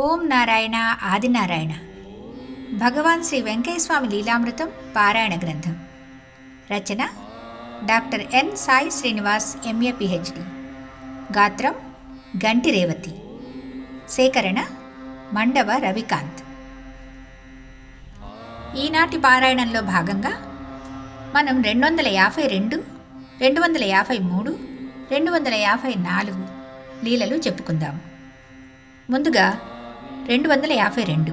ఓం నారాయణ ఆదినారాయణ. భగవాన్ శ్రీ వెంకయ్య స్వామి లీలామృతం పారాయణ గ్రంథం. రచన doctor N Sai Srinivas MA PhD. గాత్రం గంటి రేవతి. సేకరణ మండవ రవికాంత్. ఈనాటి పారాయణంలో భాగంగా మనం 252, 253, 254 లీలలు చెప్పుకుందాం. ముందుగా 252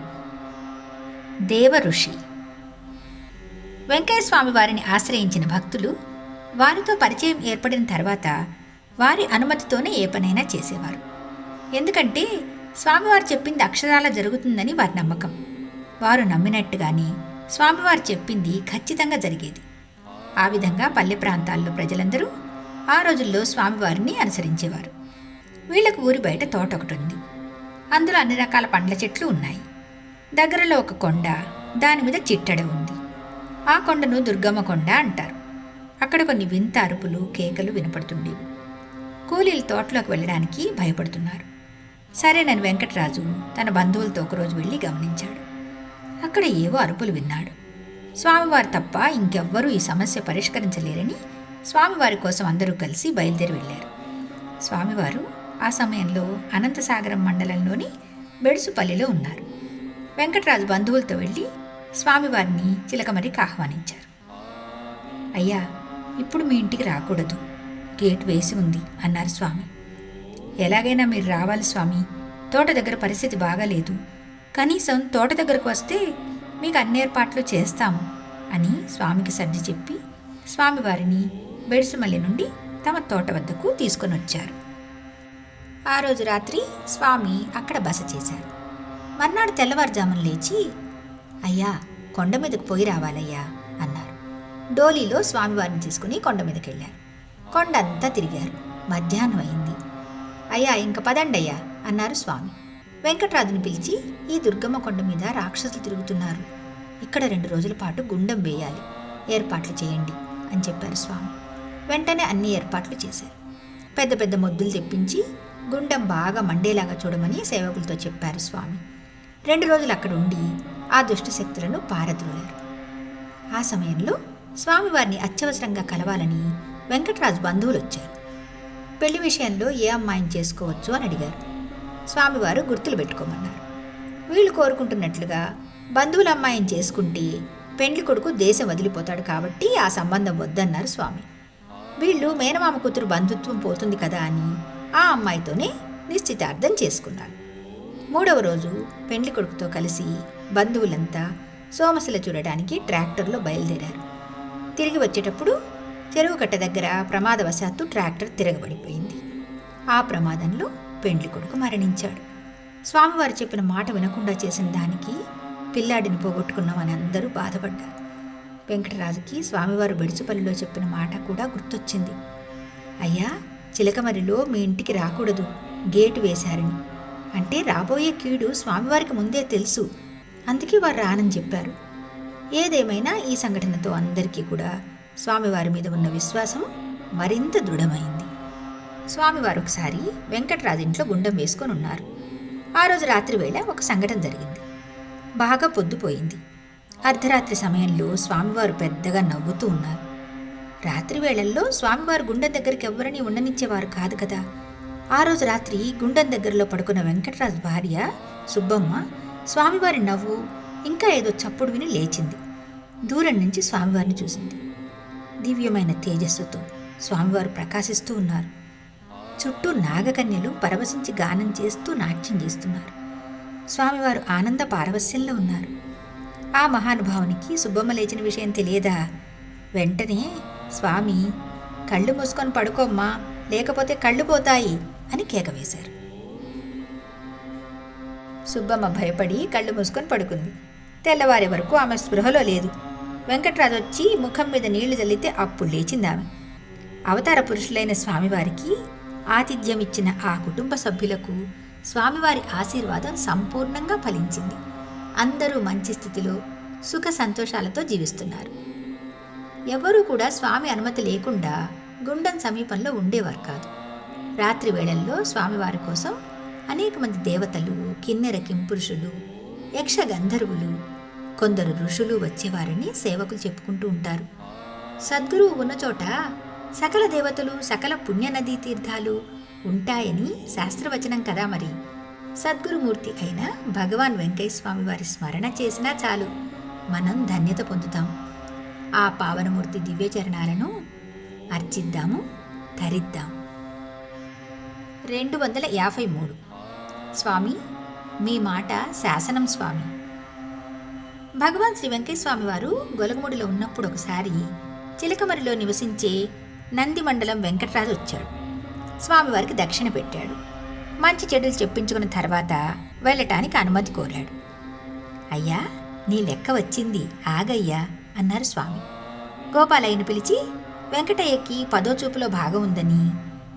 దేవ ఋషి. వెంకయ్య స్వామి వారిని ఆశ్రయించిన భక్తులు వారితో పరిచయం ఏర్పడిన తర్వాత వారి అనుమతితోనే ఏ పనైనా చేసేవారు. ఎందుకంటే స్వామివారు చెప్పింది అక్షరాల జరుగుతుందని వారి నమ్మకం. వారు నమ్మినట్టుగానే స్వామివారు చెప్పింది ఖచ్చితంగా జరిగేది. ఆ విధంగా పల్లె ప్రాంతాల్లో ప్రజలందరూ ఆ రోజుల్లో స్వామివారిని అనుసరించేవారు. వీళ్లకు ఊరి బయట తోట ఒకటి ఉంది. అందులో అన్ని రకాల పండ్ల చెట్లు ఉన్నాయి. దగ్గరలో ఒక కొండ, దాని మీద చిట్టడ ఉంది. ఆ కొండను దుర్గమ్మ కొండ అంటారు. అక్కడ కొన్ని వింత అరుపులు, కేకలు వినపడుతుండేవి. కూలీలు తోటలోకి వెళ్ళడానికి భయపడుతున్నారు. సరేనని వెంకటరాజు తన బంధువులతో ఒకరోజు వెళ్ళి గమనించాడు. అక్కడ ఏవో అరుపులు విన్నాడు. స్వామివారు తప్ప ఇంకెవ్వరూ ఈ సమస్య పరిష్కరించలేరని స్వామివారి కోసం అందరూ కలిసి బయలుదేరి వెళ్ళారు. స్వామివారు ఆ సమయంలో అనంతసాగరం మండలంలోని బెడుసుపల్లిలో ఉన్నారు. వెంకటరాజు బంధువులతో వెళ్ళి స్వామివారిని చిలకమరికి ఆహ్వానించారు. అయ్యా, ఇప్పుడు మీ ఇంటికి రాకూడదు, గేట్ వేసి ఉంది అన్నారు స్వామి. ఎలాగైనా మీరు రావాలి స్వామి, తోట దగ్గర పరిస్థితి బాగాలేదు. కనీసం తోట దగ్గరకు వస్తే మీకు అన్ని ఏర్పాట్లు చేస్తాము అని స్వామికి సర్ది చెప్పి స్వామివారిని బెడుసుమల్లి నుండి తమ తోట వద్దకు తీసుకొని వచ్చారు. ఆ రోజు రాత్రి స్వామి అక్కడ బస చేశారు. మర్నాడు తెల్లవారుజామున లేచి, అయ్యా, కొండ మీదకు పోయి రావాలయ్యా అన్నారు. డోలీలో స్వామివారిని తీసుకుని కొండ మీదకి వెళ్ళారు. కొండ అంతా తిరిగారు. మధ్యాహ్నం అయింది. అయ్యా, ఇంక పదండయ్యా అన్నారు స్వామి. వెంకటరాజుని పిలిచి, ఈ దుర్గమ్మ కొండ మీద రాక్షసులు తిరుగుతున్నారు, ఇక్కడ 2 రోజుల పాటు గుండం వేయాలి, ఏర్పాట్లు చేయండి అని చెప్పారు స్వామి. వెంటనే అన్ని ఏర్పాట్లు చేశారు. పెద్ద పెద్ద మొద్దులు తెప్పించి గుండం బాగా మండేలాగా చూడమని సేవకులతో చెప్పారు స్వామి. 2 రోజులు అక్కడ ఉండి ఆ దుష్ట శక్తులను పారద్రోలారు. ఆ సమయంలో స్వామివారిని అత్యవసరంగా కలవాలని వెంకటరాజు బంధువులు వచ్చారు. పెళ్లి విషయంలో ఏ అమ్మాయిని చేసుకోవచ్చు అని అడిగారు. స్వామివారు గుర్తులు పెట్టుకోమన్నారు. వీళ్ళు కోరుకుంటున్నట్లుగా బంధువుల అమ్మాయిని చేసుకుంటే పెండ్లి కొడుకు దేశం వదిలిపోతాడు కాబట్టి ఆ సంబంధం వద్దన్నారు స్వామి. వీళ్ళు మేనమామ కూతురు బంధుత్వం పోతుంది కదా అని ఆ అమ్మాయితోనే నిశ్చితార్థం చేసుకున్నారు. 3వ రోజు పెండ్లి కొడుకుతో కలిసి బంధువులంతా సోమశిల చూడడానికి ట్రాక్టర్లో బయలుదేరారు. తిరిగి వచ్చేటప్పుడు చెరువు కట్ట దగ్గర ప్రమాదవశాత్తు ట్రాక్టర్ తిరగబడిపోయింది. ఆ ప్రమాదంలో పెండ్లి కొడుకు మరణించాడు. స్వామివారు చెప్పిన మాట వినకుండా చేసిన దానికి పిల్లాడిని పోగొట్టుకున్నామని అందరూ బాధపడ్డారు. వెంకటరాజుకి స్వామివారు బెడుసుపల్లిలో చెప్పిన మాట కూడా గుర్తొచ్చింది. అయ్యా, చిలకమరిలో మీ ఇంటికి రాకూడదు, గేటు వేశారని. అంటే రాబోయే కీడు స్వామివారికి ముందే తెలుసు, అందుకే వారు రానని చెప్పారు. ఏదేమైనా ఈ సంఘటనతో అందరికీ కూడా స్వామివారి మీద ఉన్న విశ్వాసం మరింత దృఢమైంది. స్వామివారు ఒకసారి వెంకటరాజు ఇంట్లో గుండం వేసుకొని ఉన్నారు. ఆ రోజు రాత్రి వేళ ఒక సంఘటన జరిగింది. బాగా పొద్దుపోయింది. అర్ధరాత్రి సమయంలో స్వామివారు పెద్దగా నవ్వుతూ ఉన్నారు. రాత్రి వేళల్లో స్వామివారు గుండం దగ్గరికి ఎవరిని ఉండనిచ్చేవారు కాదు కదా. ఆ రోజు రాత్రి గుండం దగ్గరలో పడుకున్న వెంకటరాజు భార్య సుబ్బమ్మ స్వామివారి నవ్వు ఇంకా ఏదో చప్పుడు విని లేచింది. దూరం నుంచి స్వామివారిని చూసింది. దివ్యమైన తేజస్సుతో స్వామివారు ప్రకాశిస్తూ ఉన్నారు. చుట్టూ నాగకన్యలు పరవశించి గానం చేస్తూ నాట్యం చేస్తున్నారు. స్వామివారు ఆనంద పారవస్యంలో ఉన్నారు. ఆ మహానుభావునికి సుబ్బమ్మ లేచిన విషయం తెలియదా? వెంటనే స్వామి, కళ్ళు మూసుకొని పడుకోమ్మా, లేకపోతే కళ్ళు పోతాయి అని కేక వేశారు. సుబ్బమ్మ భయపడి కళ్ళు మూసుకొని పడుకుంది. తెల్లవారే వరకు ఆమె స్పృహలో లేదు. వెంకటరాజు వచ్చి ముఖం మీద నీళ్లు చల్లితే అప్పుడు లేచింది ఆమె. అవతార పురుషులైన స్వామివారికి ఆతిథ్యం ఇచ్చిన ఆ కుటుంబ సభ్యులకు స్వామివారి ఆశీర్వాదం సంపూర్ణంగా ఫలించింది. అందరూ మంచి స్థితిలో సుఖ సంతోషాలతో జీవిస్తున్నారు. ఎవరూ కూడా స్వామి అనుమతి లేకుండా గుండం సమీపంలో ఉండేవారు కాదు. రాత్రి వేళల్లో స్వామివారి కోసం అనేక మంది దేవతలు, కిన్నెర కింపురుషులు, యక్ష గంధర్వులు, కొందరు ఋషులు వచ్చేవారని సేవకులు చెప్పుకుంటూ ఉంటారు. సద్గురువు ఉన్న చోట సకల దేవతలు, సకల పుణ్యనదీ తీర్థాలు ఉంటాయని శాస్త్రవచనం కదా. మరి సద్గురుమూర్తి అయిన భగవాన్ వెంకయ్య స్వామి వారి స్మరణ చేసినా చాలు, మనం ధన్యత పొందుతాం. ఆ పావనమూర్తి దివ్యచరణాలను అర్చిద్దాము, ధరిద్దాం. 253. స్వామి, మీ మాట శాసనం స్వామి. భగవాన్ శ్రీ వెంకయ్య స్వామి వారు గొలగముడిలో ఉన్నప్పుడు ఒకసారి చిలకమరిలో నివసించే నంది మండలం వెంకటరాజు వచ్చాడు. స్వామివారికి దక్షిణ పెట్టాడు. మంచి చెడులు చెప్పించుకున్న తర్వాత వెళ్ళటానికి అనుమతి కోరాడు. అయ్యా, నీ లెక్క వచ్చింది, ఆగయ్యా అన్నారు స్వామి. గోపాలయ్యను పిలిచి వెంకటయ్యకి 10వ చూపులో భాగం ఉందని,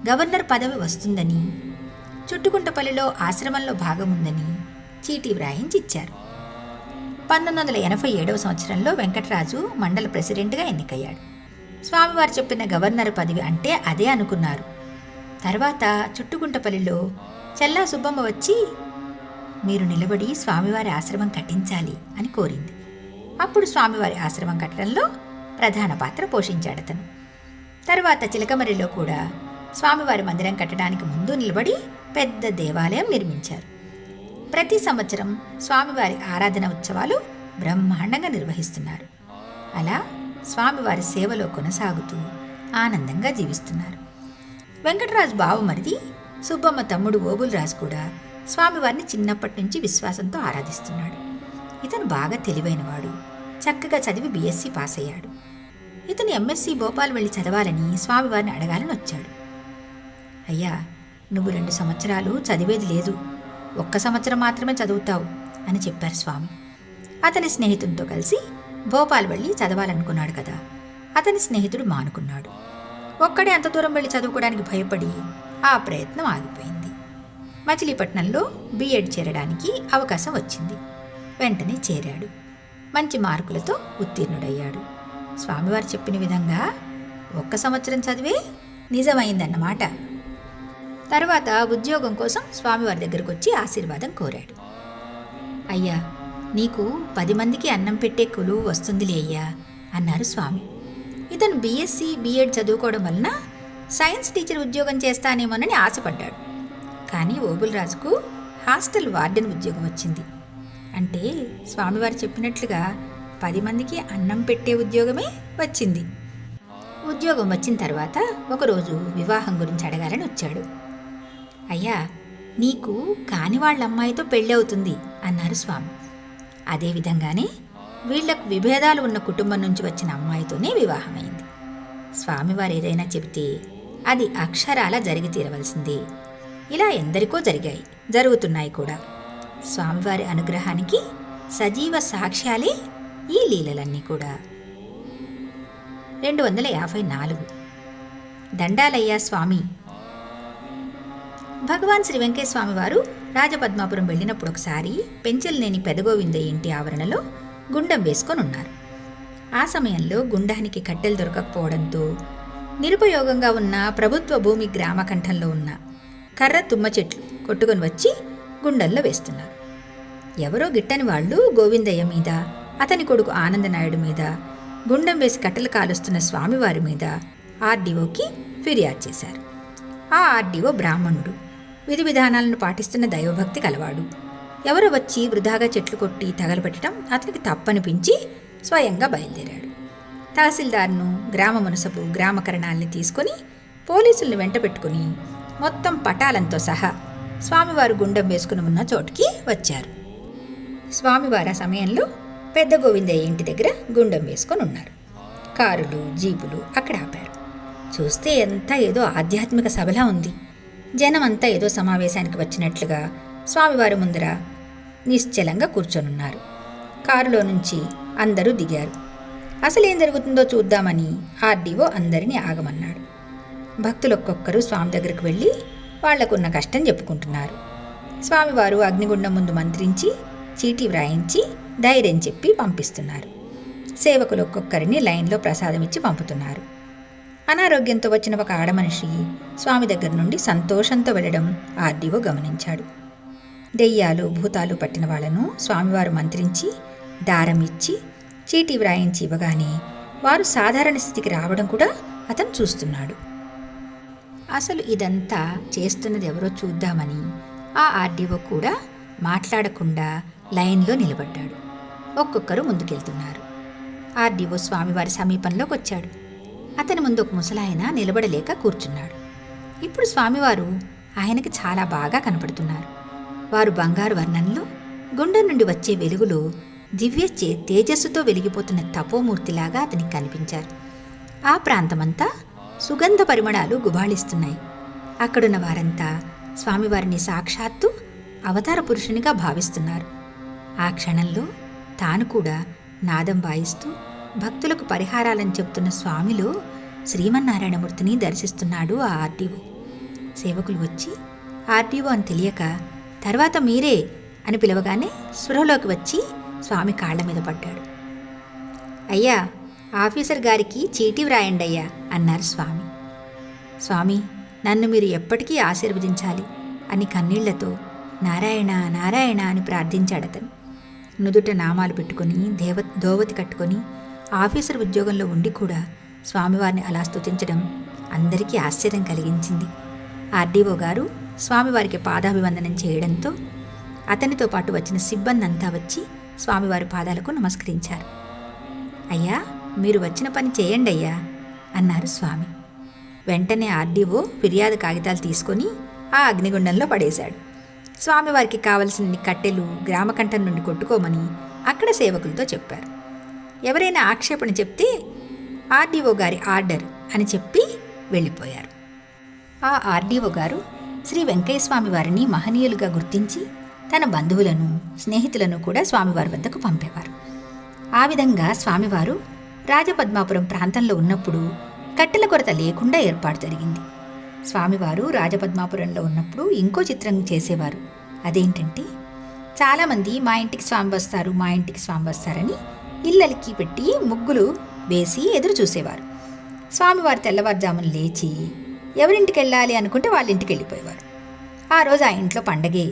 గవర్నర్ పదవి వస్తుందని, చుట్టుకుంటపల్లిలో ఆశ్రమంలో భాగం ఉందని చీటీ వ్రాయించి ఇచ్చారు. 1987వ సంవత్సరంలో వెంకటరాజు మండల ప్రెసిడెంట్గా ఎన్నికయ్యాడు. స్వామివారు చెప్పిన గవర్నర్ పదవి అంటే అదే అనుకున్నారు. తర్వాత చుట్టుకుంటపల్లిలో చెల్లా సుబ్బమ్మ వచ్చి మీరు నిలబడి స్వామివారి ఆశ్రమం కట్టించాలి అని కోరింది. అప్పుడు స్వామివారి ఆశ్రమం కట్టడంలో ప్రధాన పాత్ర పోషించాడతను. తర్వాత చిలకమరిలో కూడా స్వామివారి మందిరం కట్టడానికి ముందు నిలబడి పెద్ద దేవాలయం నిర్మించారు. ప్రతి సంవత్సరం స్వామివారి ఆరాధన ఉత్సవాలు బ్రహ్మాండంగా నిర్వహిస్తున్నారు. అలా స్వామివారి సేవలో కొనసాగుతూ ఆనందంగా జీవిస్తున్నారు. వెంకటరాజు బావమరిది సుబ్బమ్మ తమ్ముడు ఓబుల్రాజు కూడా స్వామివారిని చిన్నప్పటి నుంచి విశ్వాసంతో ఆరాధిస్తున్నాడు. ఇతను బాగా తెలివైనవాడు, చక్కగా చదివి బీఎస్సీ పాస్ అయ్యాడు. ఇతను ఎంఎస్సీ భోపాల్ వెళ్ళి చదవాలని స్వామివారిని అడగాలని వచ్చాడు. అయ్యా, నువ్వు 2 సంవత్సరాలు చదివేది లేదు, 1 సంవత్సరం మాత్రమే చదువుతావు అని చెప్పారు స్వామి. అతని స్నేహితునితో కలిసి భోపాల్ వెళ్ళి చదవాలనుకున్నాడు కదా. అతని స్నేహితుడు మానుకున్నాడు. ఒక్కడే అంత దూరం వెళ్ళి చదువుకోవడానికి భయపడి ఆ ప్రయత్నం ఆగిపోయింది. మచిలీపట్నంలో బీఎడ్ చేరడానికి అవకాశం వచ్చింది. వెంటనే చేరాడు. మంచి మార్కులతో ఉత్తీర్ణుడయ్యాడు. స్వామివారు చెప్పిన విధంగా 1 సంవత్సరం చదివే నిజమైందన్నమాట. తర్వాత ఉద్యోగం కోసం స్వామివారి దగ్గరకు వచ్చి ఆశీర్వాదం కోరాడు. అయ్యా, నీకు 10 మందికి అన్నం పెట్టే కొలువు వస్తుందిలే అయ్యా అన్నారు స్వామి. ఇతను బీఎస్సీ బీఎడ్ చదువుకోవడం వలన సైన్స్ టీచర్ ఉద్యోగం చేస్తానేమోనని ఆశపడ్డాడు. కానీ ఓబుల్రాజుకు హాస్టల్ వార్డెన్ ఉద్యోగం వచ్చింది. అంటే స్వామివారు చెప్పినట్లుగా 10 మందికి అన్నం పెట్టే ఉద్యోగమే వచ్చింది. ఉద్యోగం వచ్చిన తర్వాత ఒకరోజు వివాహం గురించి అడగాలని వచ్చాడు. అయ్యా, నీకు కాని వాళ్ళ అమ్మాయితో పెళ్ళి అవుతుంది అన్నారు స్వామి. అదేవిధంగానే వీళ్లకు విభేదాలు ఉన్న కుటుంబం నుంచి వచ్చిన అమ్మాయితోనే వివాహమైంది. స్వామివారు ఏదైనా చెబితే అది అక్షరాలా జరిగి తీరవలసిందే. ఇలా ఎందరికో జరిగాయి, జరుగుతున్నాయి కూడా. స్వామివారి అనుగ్రహానికి సజీవ సాక్ష్యాలే ఈ లీలలన్నీ కూడా. 254. దండాలయ్యా స్వామి. భగవాన్ శ్రీ వెంకయ్య స్వామి వారు రాజపద్మాపురం వెళ్ళినప్పుడు ఒకసారి పెంచలనేని పెదగోవిందయ్య ఇంటి ఆవరణలో గుండం వేసుకొని ఉన్నారు. ఆ సమయంలో గుండానికి కట్టెలు దొరకకపోవడంతో నిరుపయోగంగా ఉన్న ప్రభుత్వ భూమి గ్రామకంఠంలో ఉన్న కర్ర తుమ్మ చెట్లు కొట్టుకొని వచ్చి గుండంలో వేస్తున్నారు. ఎవరో గిట్టని వాళ్ళు గోవిందయ్య మీద, అతని కొడుకు ఆనందనాయుడు మీద, గుండం వేసి కట్టెలు కాలుస్తున్న స్వామివారి మీద ఆర్డీఓకి ఫిర్యాదు చేశారు. ఆ ఆర్డీఓ బ్రాహ్మణుడు, విధి విధానాలను పాటిస్తున్న దైవభక్తి కలవాడు. ఎవరో వచ్చి వృధాగా చెట్లు కొట్టి తగలబెట్టడం అతనికి తప్పనిపించి స్వయంగా బయలుదేరాడు. తహసీల్దార్ను, గ్రామ మునసబు, గ్రామకరణాల్ని తీసుకొని పోలీసుల్ని వెంట పెట్టుకుని మొత్తం పటాలంతో సహా స్వామివారు గుండం వేసుకుని ఉన్న చోటుకి వచ్చారు. స్వామివారు ఆ సమయంలో పెద్ద గోవిందయ్య ఇంటి దగ్గర గుండం వేసుకొని ఉన్నారు. కారులు, జీపులు అక్కడ ఆపారు. చూస్తే అంతా ఏదో ఆధ్యాత్మిక సభలా ఉంది. జనం అంతా ఏదో సమావేశానికి వచ్చినట్లుగా స్వామివారి ముందర నిశ్చలంగా కూర్చొనున్నారు. కారులో నుంచి అందరూ దిగారు. అసలేం జరుగుతుందో చూద్దామని ఆర్డీఓ అందరినీ ఆగమన్నాడు. భక్తులు ఒక్కొక్కరు స్వామి దగ్గరికి వెళ్ళి వాళ్లకున్న కష్టం చెప్పుకుంటున్నారు. స్వామివారు అగ్నిగుండం ముందు మంత్రించి చీటీ వ్రాయించి ధైర్యం చెప్పి పంపిస్తున్నారు. సేవకులు ఒక్కొక్కరిని లైన్లో ప్రసాదం ఇచ్చి పంపుతున్నారు. అనారోగ్యంతో వచ్చిన ఒక ఆడమనిషి స్వామి దగ్గర నుండి సంతోషంతో వెళ్ళడం ఆర్డీఓ గమనించాడు. దెయ్యాలు భూతాలు పట్టిన వాళ్లను స్వామివారు మంత్రించి దారం ఇచ్చి చీటీ వ్రాయించి ఇవ్వగానే వారు సాధారణ స్థితికి రావడం కూడా అతను చూస్తున్నాడు. అసలు ఇదంతా చేస్తున్నది ఎవరో చూద్దామని ఆ ఆర్డీఓ కూడా మాట్లాడకుండా లైన్లో నిలబడ్డాడు. ఒక్కొక్కరు ముందుకెళ్తున్నారు. ఆర్డీఓ స్వామివారి సమీపంలోకి వచ్చాడు. అతని ముందు ఒక ముసలాయన నిలబడలేక కూర్చున్నాడు. ఇప్పుడు స్వామివారు ఆయనకి చాలా బాగా కనపడుతున్నారు. వారు బంగారు వర్ణంలో గుండె నుండి వచ్చే వెలుగులో దివ్య తేజస్సుతో వెలిగిపోతున్న తపోమూర్తిలాగా అతనికి కనిపించారు. ఆ ప్రాంతమంతా సుగంధ పరిమళాలు గుబాళిస్తున్నాయి. అక్కడున్న వారంతా స్వామివారిని సాక్షాత్తు అవతార పురుషునిగా భావిస్తున్నారు. ఆ క్షణంలో తాను కూడా నాదం వాయిస్తూ భక్తులకు పరిహారాలని చెబుతున్న స్వామిలో శ్రీమన్నారాయణమూర్తిని దర్శిస్తున్నాడు ఆ ఆర్డీఓ. సేవకులు వచ్చి ఆర్డీఓ అని తెలియక తర్వాత మీరే అని పిలవగానే స్పృహలోకి వచ్చి స్వామి కాళ్ల మీద పడ్డాడు. అయ్యా, ఆఫీసర్ గారికి చీటీ వ్రాయండి అయ్యా అన్నారు స్వామి. స్వామి, నన్ను మీరు ఎప్పటికీ ఆశీర్వదించాలి అని కన్నీళ్లతో నారాయణ నారాయణ అని ప్రార్థించాడతను. నుదుట నామాలు పెట్టుకుని దోవతి కట్టుకొని ఆఫీసర్ ఉద్యోగంలో ఉండి కూడా స్వామివారిని అలా స్తుతించడం అందరికీ ఆశ్చర్యం కలిగించింది. ఆర్డీఓ గారు స్వామివారికి పాదాభివందనం చేయడంతో అతనితో పాటు వచ్చిన సిబ్బంది అంతా వచ్చి స్వామివారి పాదాలకు నమస్కరించారు. అయ్యా, మీరు వచ్చిన పని చేయండి అయ్యా అన్నారు స్వామి. వెంటనే ఆర్డీఓ ఫిర్యాదు కాగితాలు తీసుకొని ఆ అగ్నిగుండంలో పడేశాడు. స్వామివారికి కావలసిన కట్టెలు గ్రామకంఠం నుండి కొట్టుకోమని అక్కడ సేవకులతో చెప్పారు. ఎవరైనా ఆక్షేపణ చెప్తే ఆర్డీఓ గారి ఆర్డర్ అని చెప్పి వెళ్ళిపోయారు. ఆ ఆర్డీఓ గారు శ్రీ వెంకయ్య స్వామి వారిని మహనీయులుగా గుర్తించి తన బంధువులను స్నేహితులను కూడా స్వామివారి వద్దకు పంపేవారు. ఆ విధంగా స్వామివారు రాజపద్మాపురం ప్రాంతంలో ఉన్నప్పుడు కట్టెల కొరత లేకుండా ఏర్పాటు జరిగింది. స్వామివారు రాజపద్మాపురంలో ఉన్నప్పుడు ఇంకో చిత్రం చేసేవారు. అదేంటంటే, చాలామంది మా ఇంటికి స్వామి వస్తారు, మా ఇంటికి స్వామి వస్తారని ఇళ్ళకి పెట్టి ముగ్గులు వేసి ఎదురు చూసేవారు. స్వామివారు తెల్లవారుజామున లేచి ఎవరింటికి వెళ్ళాలి అనుకుంటే వాళ్ళ ఇంటికి వెళ్ళిపోయేవారు. ఆ రోజు ఆ ఇంట్లో పండగే.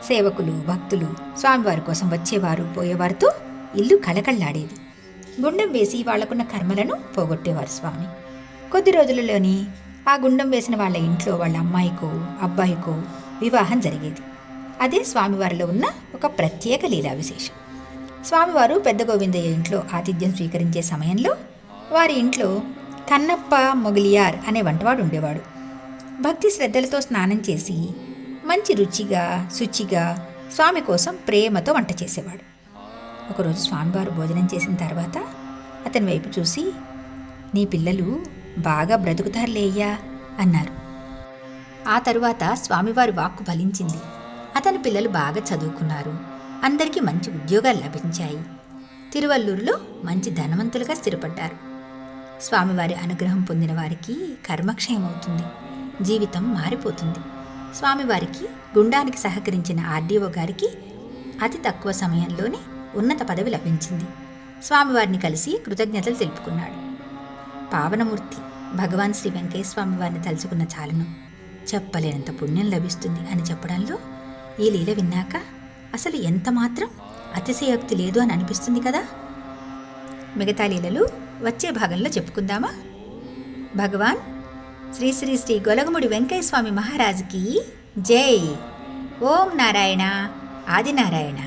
సేవకులు భక్తులు స్వామివారి కోసం వచ్చేవారు, పోయేవారితో ఇల్లు కళకళలాడేది. గుండం వేసి వాళ్లకున్న కర్మలను పోగొట్టేవారు స్వామి. కొద్ది రోజులలోనే ఆ గుండం వేసిన వాళ్ళ ఇంట్లో వాళ్ళ అమ్మాయికో అబ్బాయికో వివాహం జరిగేది. అదే స్వామివారిలో ఉన్న ఒక ప్రత్యేక లీలా విశేషం. స్వామివారు పెద్ద గోవిందయ్య ఇంట్లో ఆతిథ్యం స్వీకరించే సమయంలో వారి ఇంట్లో కన్నప్ప మొగిలియార్ అనే వంటవాడు ఉండేవాడు. భక్తి శ్రద్ధలతో స్నానం చేసి మంచి రుచిగా శుచిగా స్వామి కోసం ప్రేమతో వంట చేసేవాడు. ఒకరోజు స్వామివారు భోజనం చేసిన తర్వాత అతని వైపు చూసి, నీ పిల్లలు బాగా బ్రతుకుతారులేయ్యా అన్నారు. ఆ తరువాత స్వామివారి వాక్కు ఫలించింది. అతని పిల్లలు బాగా చదువుకున్నారు. అందరికీ మంచి ఉద్యోగాలు లభించాయి. తిరువల్లూరులో మంచి ధనవంతులుగా స్థిరపడ్డారు. స్వామివారి అనుగ్రహం పొందిన వారికి కర్మక్షయమవుతుంది, జీవితం మారిపోతుంది. స్వామివారికి గుండానికి సహకరించిన ఆర్డీఓ గారికి అతి తక్కువ సమయంలోనే ఉన్నత పదవి లభించింది. స్వామివారిని కలిసి కృతజ్ఞతలు తెలుపుకున్నాడు. పావనమూర్తి భగవాన్ శ్రీ వెంకయ్య స్వామి వారిని తలుచుకున్న చాలును, చెప్పలేనంత పుణ్యం లభిస్తుంది అని చెప్పడంలో ఈ లీల విన్నాక అసలు ఎంత మాత్రం అతిశయోక్తి లేదు అని అనిపిస్తుంది కదా. మిగతా లీలలు వచ్చే భాగంలో చెప్పుకుందామా. భగవాన్ శ్రీ శ్రీ శ్రీ గొలగముడి వెంకయ్య స్వామి మహారాజుకి జై. ఓం నారాయణ ఆదినారాయణ.